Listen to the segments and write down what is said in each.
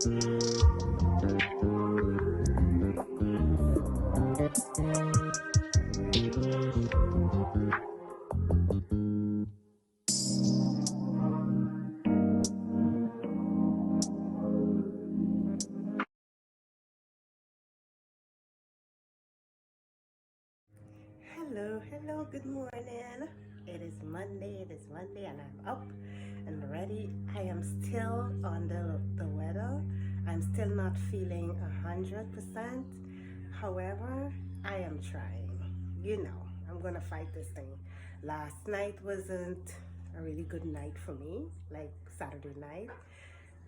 Hello, good morning. It is Monday, and I'm up and ready. I am still under the weather. I'm still not feeling 100%. However, I am trying. I'm gonna fight this thing. Last night wasn't a really good night for me, like Saturday night,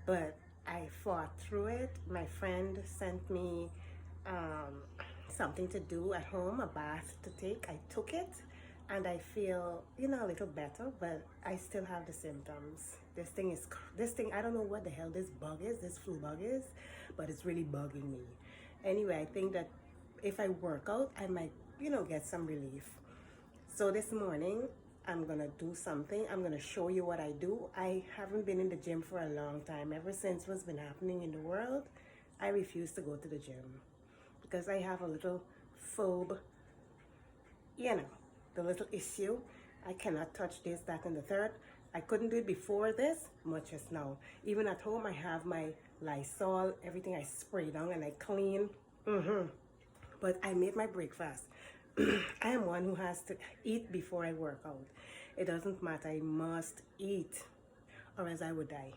but I fought through it. My friend sent me um, something to do at home, a bath to take. I took it and I feel, a little better, but I still have the symptoms. This thing, I don't know what the hell this flu bug is, but it's really bugging me. Anyway, I think that if I work out, I might, get some relief. So this morning, I'm gonna do something. I'm gonna show you what I do. I haven't been in the gym for a long time. Ever since what's been happening in the world, I refuse to go to the gym because I have a little phobe, the little issue. I cannot touch this, that, and the third. I couldn't do it before this, much as now. Even at home, I have my Lysol, everything I spray down and I clean. But I made my breakfast. I am one who has to eat before I work out. It doesn't matter, I must eat or else I would die.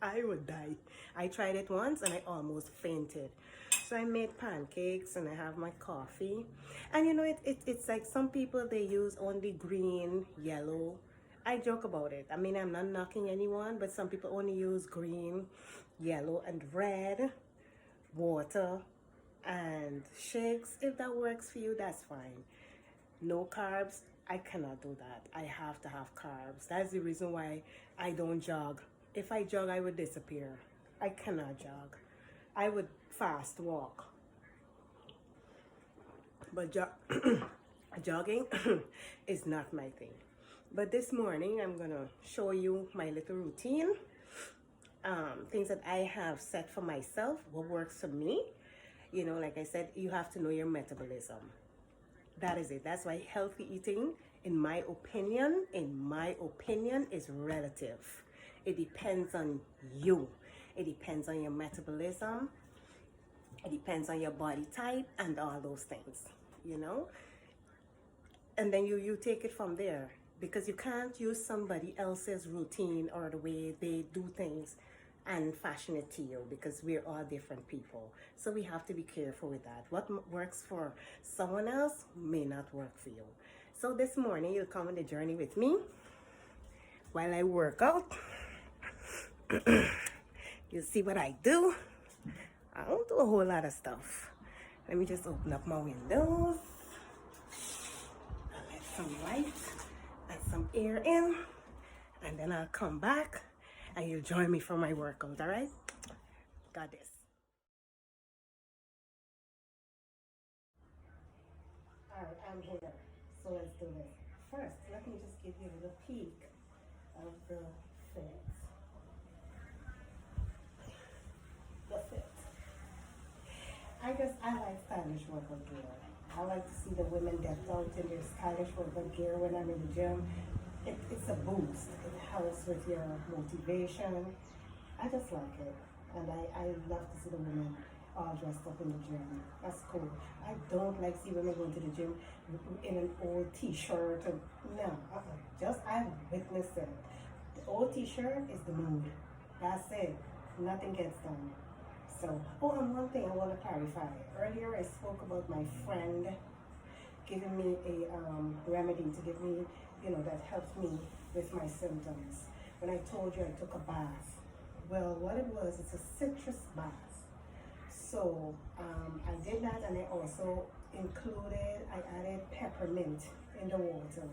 I would die. I tried it once and I almost fainted. So I made pancakes and I have my coffee. And it's like some people, they use only green, yellow. I joke about it. I mean, I'm not knocking anyone, but some people only use green, yellow, and red, water, and shakes. If that works for you, that's fine. No carbs, I cannot do that. I have to have carbs. That's the reason why I don't jog. If I jog, I would disappear. I cannot jog. I would fast walk. But jogging is not my thing. But this morning, I'm gonna show you my little routine. Things that I have set for myself, what works for me. Like I said, you have to know your metabolism. That is it. That's why healthy eating, in my opinion, is relative. It depends on you. It depends on your metabolism. It depends on your body type and all those things, And then you take it from there, because you can't use somebody else's routine or the way they do things and fashion it to you, because we're all different people. So we have to be careful with that. What works for someone else may not work for you. So this morning, you'll come on the journey with me while I work out. You'll see what I do. I don't do a whole lot of stuff. Let me just open up my windows and let some light and some air in, and then I'll come back and you'll join me for my workout, all right? Got this. All right, I'm here. So let's do this. First, let me just give you a little peek of the fit. I like stylish workout gear. I like to see the women decked out in their stylish workout gear when I'm in the gym. It's a boost. It helps with your motivation. I just like it. And I love to see the women all dressed up in the gym. That's cool. I don't like see women going to the gym in an old t-shirt. Just I've witnessed it. The old t-shirt is the mood. That's it. Nothing gets done. So, and one thing I want to clarify. Earlier I spoke about my friend giving me a remedy to give me, that helps me with my symptoms. When I told you I took a bath. Well, what it was, it's a citrus bath. So, I did that, and I also I added peppermint in the water.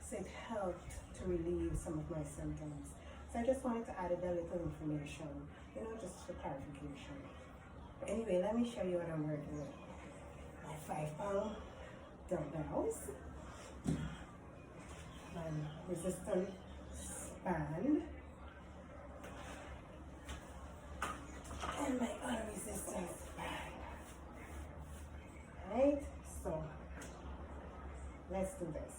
So it helped to relieve some of my symptoms. So I just wanted to add that little information, just for clarification. Anyway, let me show you what I'm working with. My 5-pound dumbbells, my resistance band, Let's do this.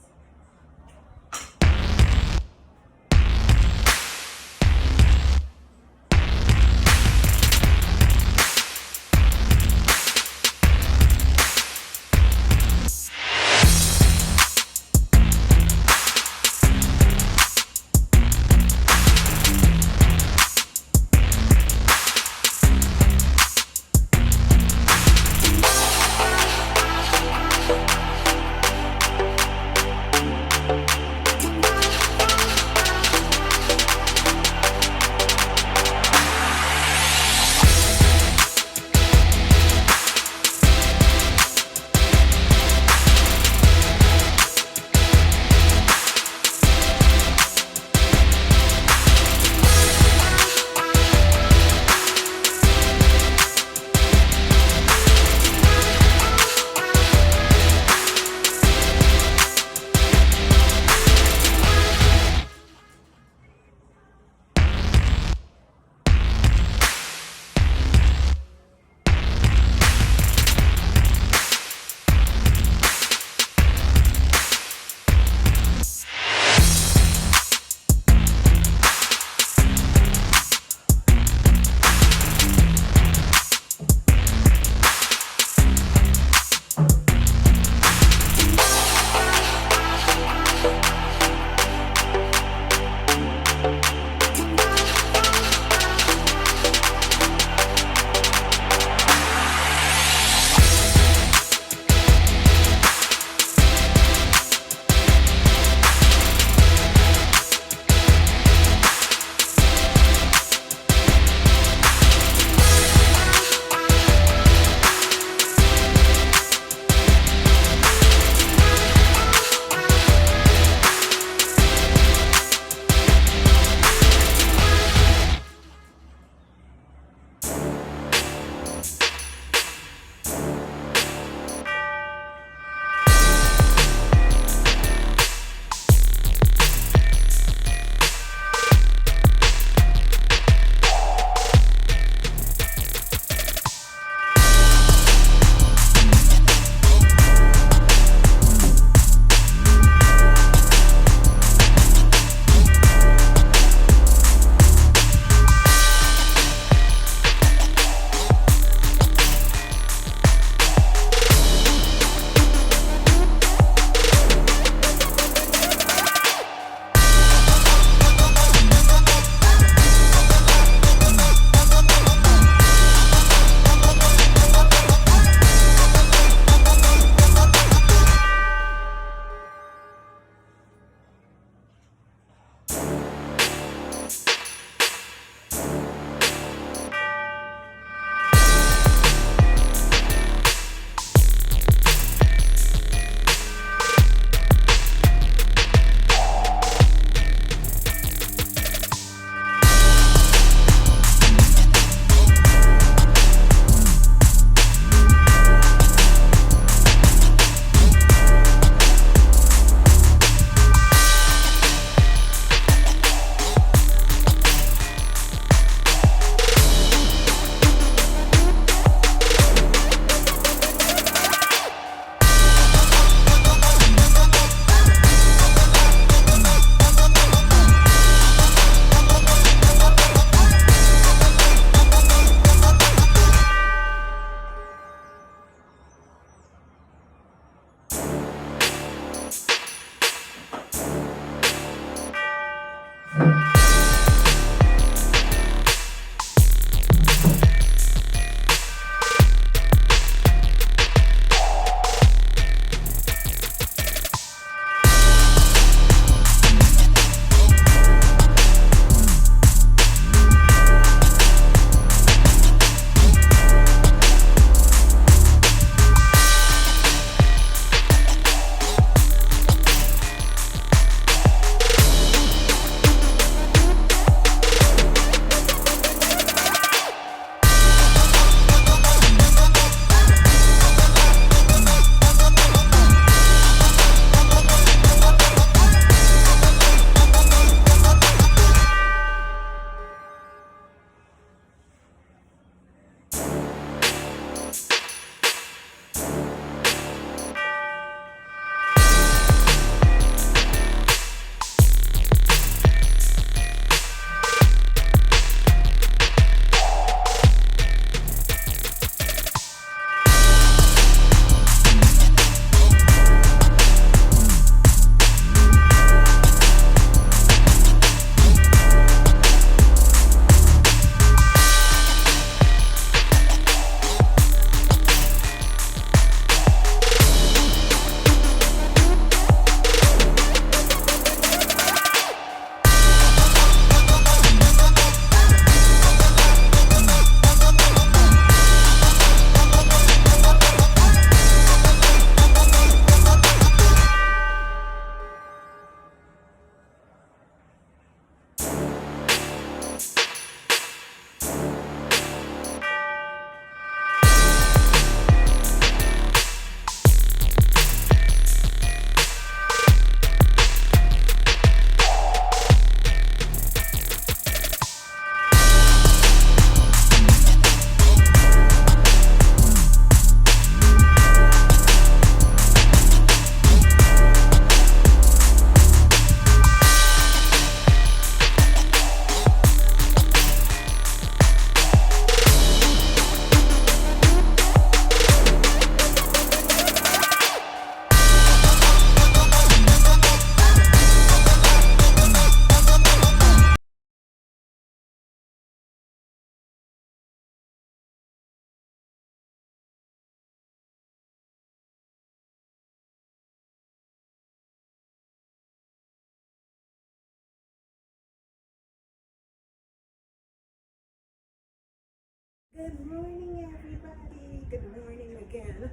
morning, everybody. Good morning again.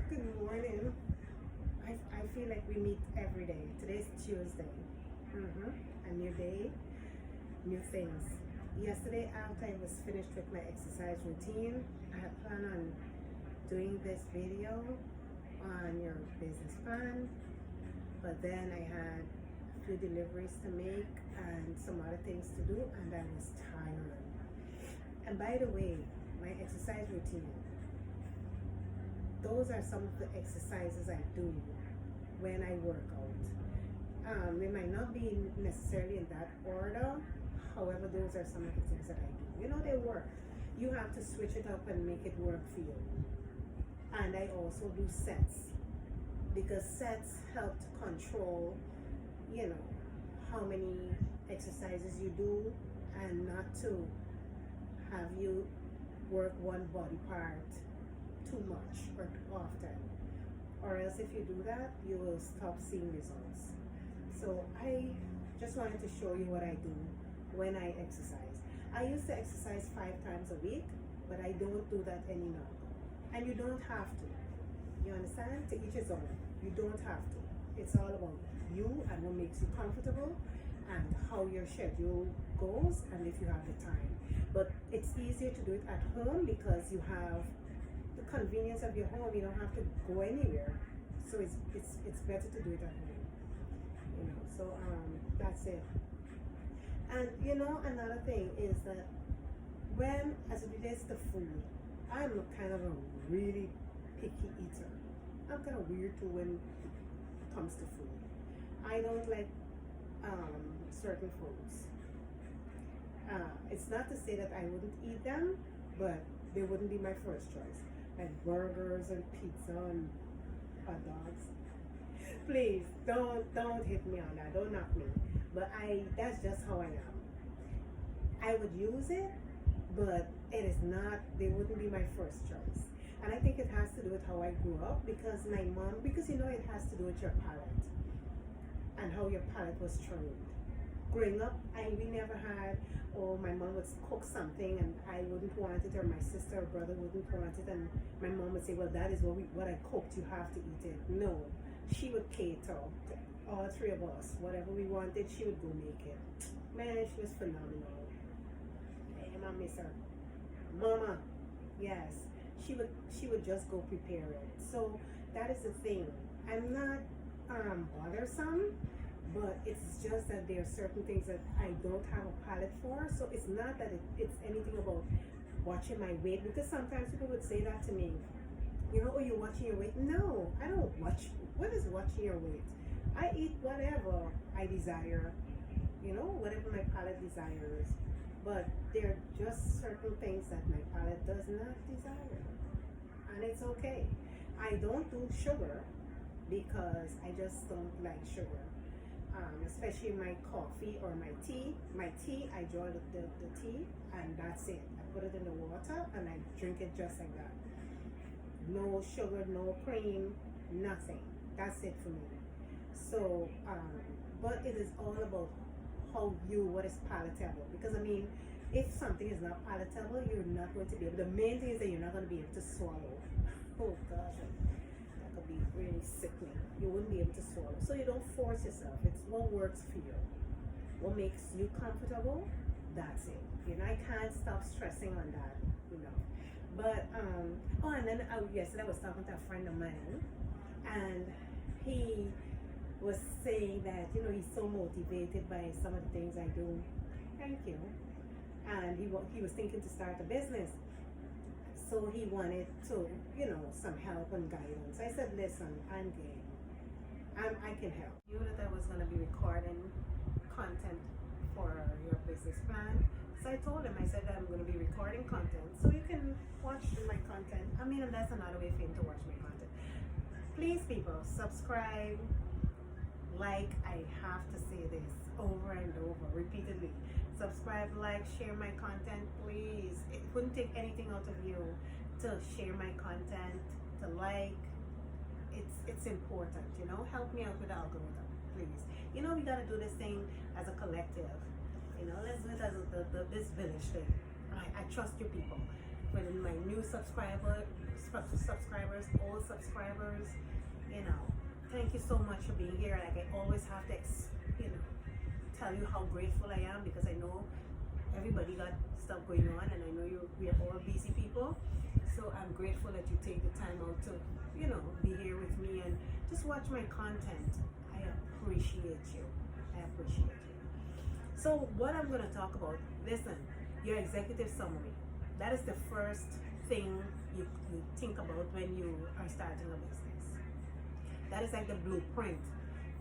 Good morning. I feel like we meet every day. Today's Tuesday. A new day, new things. Yesterday, after I was finished with my exercise routine, I had planned on doing this video on your business plan, but then I had a few deliveries to make and some other things to do, and I was tired. And by the way, my exercise routine, those are some of the exercises I do when I work out. They might not be necessarily in that order, however, those are some of the things that I do. You know, they work. You have to switch it up and make it work for you. And I also do sets, because sets help to control, you know, how many exercises you do, and not to have you work one body part too much or too often, or else if you do that, you will stop seeing results. So I just wanted to show you what I do when I exercise. I used to exercise 5 times a week, but I don't do that anymore. And you don't have to. You understand? To each his own. You don't have to. It's all about you and what makes you comfortable and how your schedule goes and if you have the time. But it's easier to do it at home because you have the convenience of your home. You don't have to go anywhere. So it's better to do it at home. You know, so that's it. And you know, another thing is that when, as it relates to food, I'm kind of a really picky eater. I'm kind of weird too when it comes to food. I don't like certain foods. It's not to say that I wouldn't eat them, but they wouldn't be my first choice. Like burgers and pizza and hot dogs. Please don't hit me on that. Don't knock me. But that's just how I am. I would use it, but it is not, they wouldn't be my first choice. And I think it has to do with how I grew up, because my mom, because you know, it has to do with your palate and how your palate was trained. Growing up, we never had, my mom would cook something and I wouldn't want it, or my sister or brother wouldn't want it, and my mom would say, well, that is what I cooked, you have to eat it. No, she would cater to all 3 of us. Whatever we wanted, she would go make it. Man, she was phenomenal. Hey, I miss her. Mama, yes, she would just go prepare it. So that is the thing. I'm not bothersome, but it's just that there are certain things that I don't have a palate for. So it's not that it's anything about watching my weight, because sometimes people would say that to me. You know, oh, you're watching your weight. No, I don't watch. What is watching your weight? I eat whatever I desire, you know, whatever my palate desires. But there are just certain things that my palate does not desire. And it's okay. I don't do sugar because I just don't like sugar. Especially my coffee or my tea. My tea, I draw the tea and that's it. I put it in the water and I drink it just like that. No sugar, no cream, nothing. That's it for me. So, but it is all about what is palatable. Because I mean, if something is not palatable, you're not going to be able, the main thing is that you're not going to be able to swallow. Oh gosh, that could be really sickening. You wouldn't be able to swallow. So you don't force yourself. It's what works for you. What makes you comfortable, that's it. You know, I can't stop stressing on that, you know. But, and then yesterday I was talking to a friend of mine, and he was saying that, you know, he's so motivated by some of the things I do. Thank you. And he was thinking to start a business. So he wanted to, you know, some help and guidance. I said, listen, I'm game. I can help. I knew that I was going to be recording content for your business plan. So I told him, I said that I'm going to be recording content so you can watch my content. I mean, and that's another way for him to watch my content. Please, people, subscribe, like. I have to say this over and over, repeatedly. Subscribe, like, share my content, please. It wouldn't take anything out of you to share my content, to like. It's important, you know. Help me out with the algorithm, please. You know, we got to do this thing as a collective. You know, let's do it as this village thing. I trust you people. With my new new subscribers, old subscribers, you know, thank you so much for being here. Like, I always have to, tell you how grateful I am, because I know everybody got stuff going on, and I know we are all busy people. So I'm grateful that you take the time out to, be here with me and just watch my content. I appreciate you. I appreciate you. So what I'm going to talk about, listen, your executive summary. That is the first thing you think about when you are starting a business. That is like the blueprint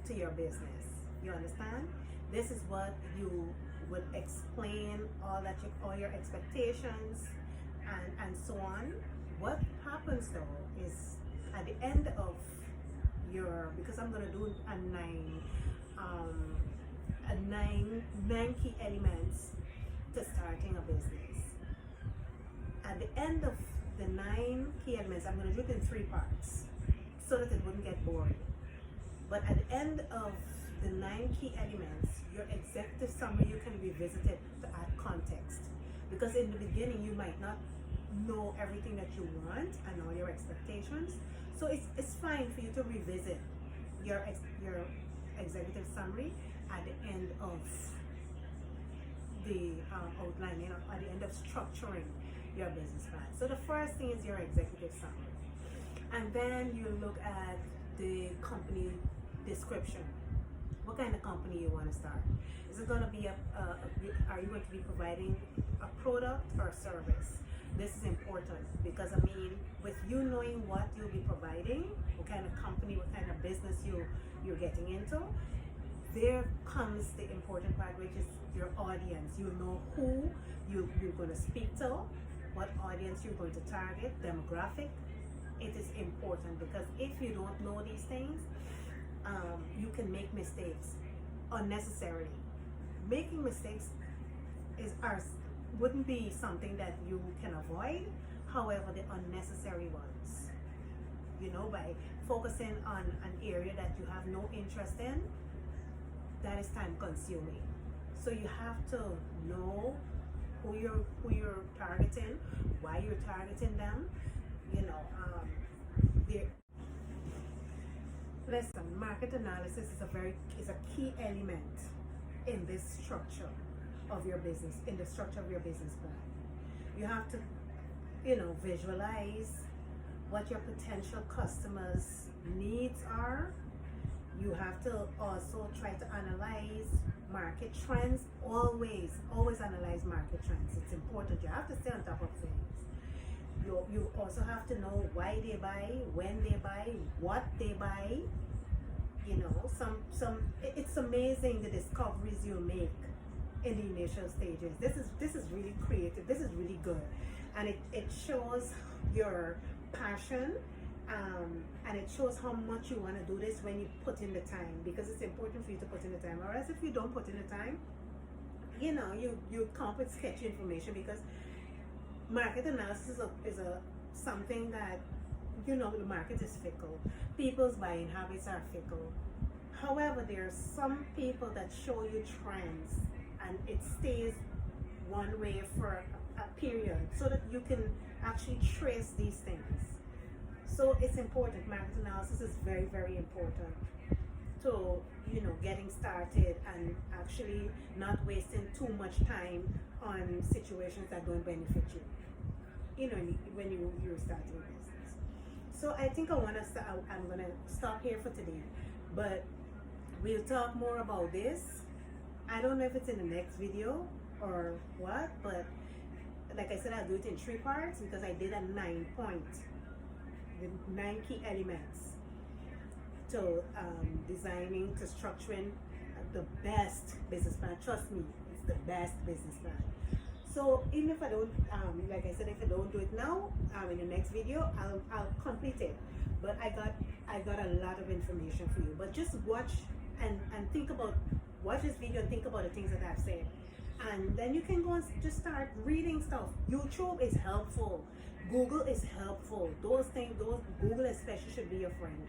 to your business. You understand? This is what you would explain all your expectations and so on. What happens though is at the end of because I'm gonna do nine key elements to starting a business. At the end of the 9 key elements, I'm gonna do it in 3 parts so that it wouldn't get boring. But at the end of the 9 key elements, your executive summary, you can revisit it to add context. Because in the beginning, you might not know everything that you want and all your expectations. So it's fine for you to revisit your executive summary at the end of the outline, at the end of structuring your business plan. So the first thing is your executive summary. And then you look at the company description. What kind of company you want to start? Is it going to be are you going to be providing a product or a service? This is important because, with you knowing what you'll be providing, what kind of company, what kind of business you're getting into, there comes the important part, which is your audience. You know who you're going to speak to, what audience you're going to target, demographic. It is important because if you don't know these things, you can make mistakes unnecessarily. Making mistakes wouldn't be something that you can avoid. However, the unnecessary ones, by focusing on an area that you have no interest in, that is time consuming. So you have to know who you're targeting, why you're targeting them. Listen, market analysis is a key element in this structure of your business, in the structure of your business plan. You have to, visualize what your potential customers' needs are. You have to also try to analyze market trends. Always analyze market trends. It's important. You have to stay on top of things. You also have to know why they buy, when they buy, what they buy. It's amazing the discoveries you make in the initial stages. This is really creative. This is really good, and it shows your passion, and it shows how much you want to do this when you put in the time, because it's important for you to put in the time. Or else if you don't put in the time, you come up with sketchy information, because market analysis is something that, the market is fickle. People's buying habits are fickle. However, there are some people that show you trends and it stays one way for a period, so that you can actually trace these things. So it's important. Market analysis is very, very important to, getting started and actually not wasting too much time on situations that don't benefit you, when you're starting a business. So I think I'm gonna stop here for today, but we'll talk more about this. I don't know if it's in the next video or what, but like I said, I'll do it in 3 parts, because I did a 9-point, the 9 key elements to designing, to structuring the best business plan. Trust me, it's the best business plan. So even if I don't, like I said, if I don't do it now, in the next video, I'll complete it. But I got a lot of information for you. But just watch and watch this video and think about the things that I've said. And then you can go and just start reading stuff. YouTube is helpful. Google is helpful. Those Google especially should be your friend.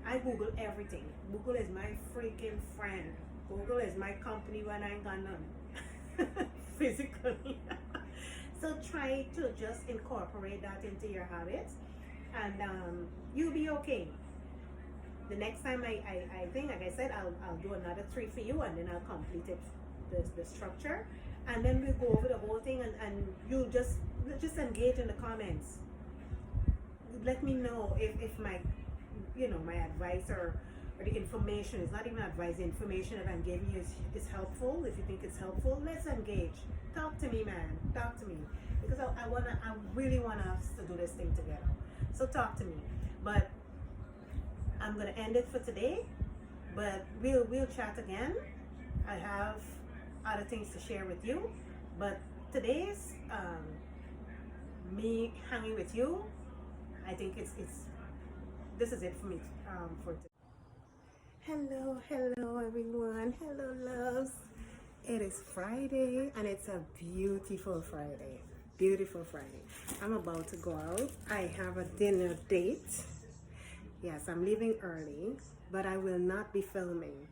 I Google everything. Google is my freaking friend. Google is my company when I ain't got none. Physically. So try to just incorporate that into your habits, and you'll be okay. The next time I think, like I said, I'll do another 3 for you, and then I'll complete it, the structure, and then we'll go over the whole thing, and you'll just engage in the comments. Let me know if my, my advice or the information is not even advice, the information that I'm giving you is helpful. If you think it's helpful, let's engage. Talk to me, man. Talk to me, because I really want us to do this thing together. So talk to me. But I'm gonna end it for today. But we'll chat again. I have other things to share with you. But today's me hanging with you. I think this is it for me for today. Hello everyone. Hello loves. It is Friday, and it's a beautiful Friday. Beautiful Friday. I'm about to go out. I have a dinner date. Yes, I'm leaving early, but I will not be filming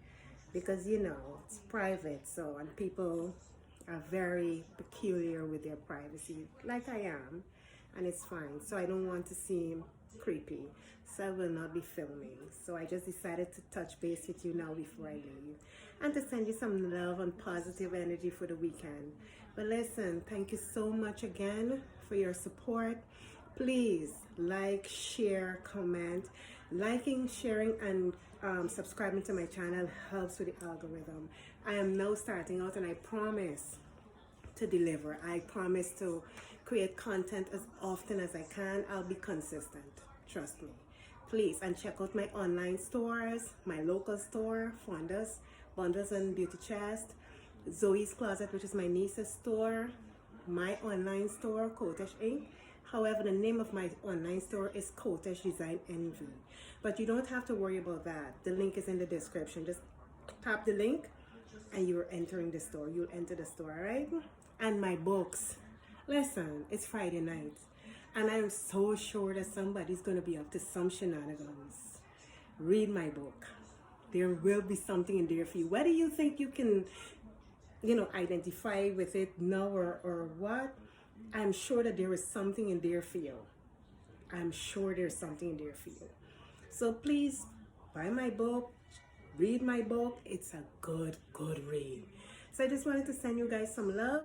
because it's private, and people are very peculiar with their privacy, like I am, and it's fine. So I don't want to seem creepy, so I will not be filming. So I just decided to touch base with you now before I leave, and to send you some love and positive energy for the weekend. But listen, thank you so much again for your support. Please like, share, comment. Liking, sharing, and subscribing to my channel helps with the algorithm. I am now starting out, and I promise to deliver. I promise to create content as often as I can. I'll be consistent, trust me. Please, and check out my online stores, my local store, Fondas, Bundles and Beauty Chest, Zoe's Closet, which is my niece's store, my online store, Kotesh Inc. However, the name of my online store is Kotesh Design Envy. But you don't have to worry about that. The link is in the description. Just tap the link and you're entering the store. You'll enter the store, all right? And my books. Listen, it's Friday night, and I'm so sure that somebody's going to be up to some shenanigans. Read my book. There will be something in there for you. Whether you think you can, identify with it now or what, I'm sure that there is something in there for you. I'm sure there's something in there for you. So please buy my book, read my book. It's a good read. So I just wanted to send you guys some love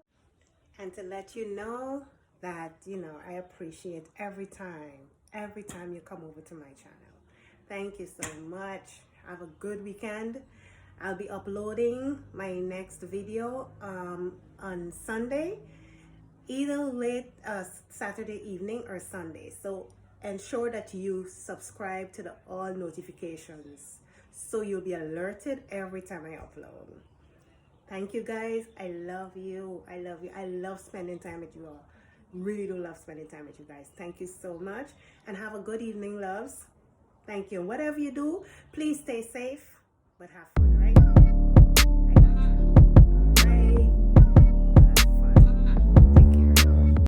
and to let you know that, I appreciate every time you come over to my channel. Thank you so much. Have a good weekend. I'll be uploading my next video on Sunday, either late Saturday evening or Sunday. So ensure that you subscribe to the all notifications so you'll be alerted every time I upload. Thank you guys. I love you. I love you. I love spending time with you all. Really do love spending time with you guys. Thank you so much, and have a good evening, loves. Thank you. And whatever you do, please stay safe, but have fun.